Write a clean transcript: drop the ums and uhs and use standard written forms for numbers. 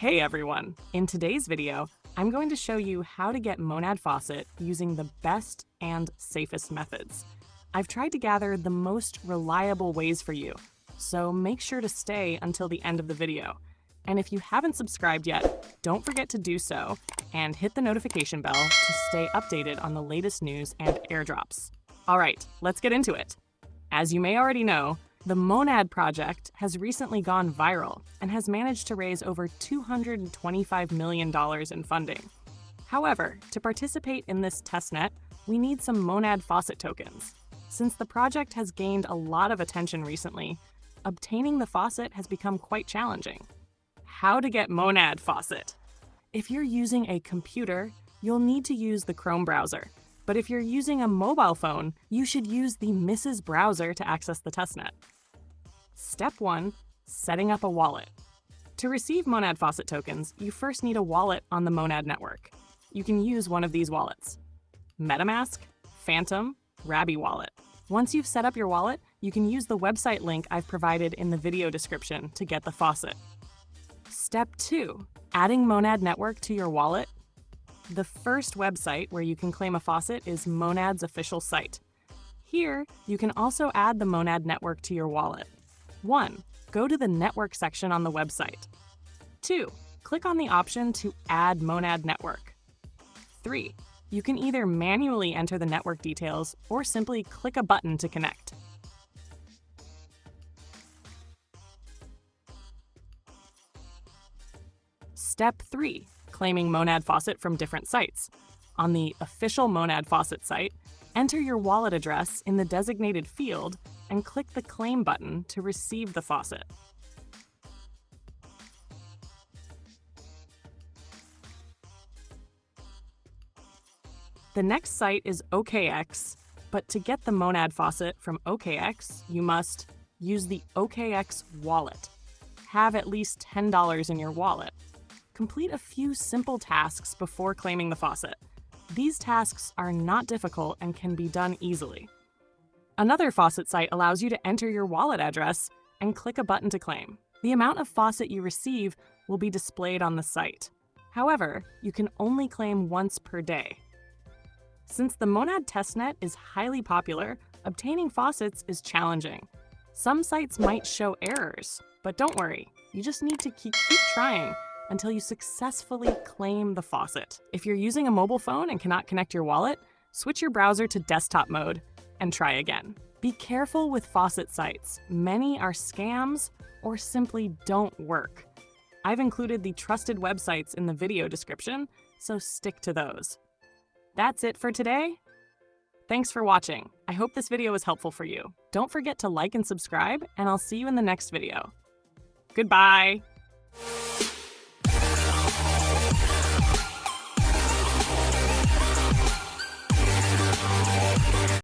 Hey everyone! In today's video, I'm going to show you how to get Monad Faucet using the best and safest methods. I've tried to gather the most reliable ways for you, so make sure to stay until the end of the video. And if you haven't subscribed yet, don't forget to do so and hit the notification bell to stay updated on the latest news and airdrops. Alright, let's get into it. As you may already know, the Monad project has recently gone viral and has managed to raise over $225 million in funding. However, to participate in this testnet, we need some Monad Faucet tokens. Since the project has gained a lot of attention recently, obtaining the faucet has become quite challenging. How to get Monad Faucet? If you're using a computer, you'll need to use the Chrome browser. But if you're using a mobile phone, you should use the Mrs. browser to access the testnet. Step 1. Setting up a wallet. To receive Monad Faucet tokens, you first need a wallet on the Monad network. You can use one of these wallets: MetaMask, Phantom, Rabby Wallet. Once you've set up your wallet, you can use the website link I've provided in the video description to get the faucet. Step 2. Adding Monad network to your wallet. The first website where you can claim a faucet is Monad's official site. Here, you can also add the Monad network to your wallet. 1. Go to the network section on the website. 2. Click on the option to add Monad network. 3. You can either manually enter the network details or simply click a button to connect. Step 3. Claiming Monad Faucet from different sites. On the official Monad Faucet site, enter your wallet address in the designated field and click the Claim button to receive the faucet. The next site is OKX, but to get the Monad Faucet from OKX, you must use the OKX wallet. Have at least $10 in your wallet. Complete a few simple tasks before claiming the faucet. These tasks are not difficult and can be done easily. Another faucet site allows you to enter your wallet address and click a button to claim. The amount of faucet you receive will be displayed on the site. However, you can only claim once per day. Since the Monad testnet is highly popular, obtaining faucets is challenging. Some sites might show errors, but don't worry, you just need to keep trying until you successfully claim the faucet. If you're using a mobile phone and cannot connect your wallet, switch your browser to desktop mode and try again. Be careful with faucet sites. Many are scams or simply don't work. I've included the trusted websites in the video description, so stick to those. That's it for today. Thanks for watching. I hope this video was helpful for you. Don't forget to like and subscribe, and I'll see you in the next video. Goodbye!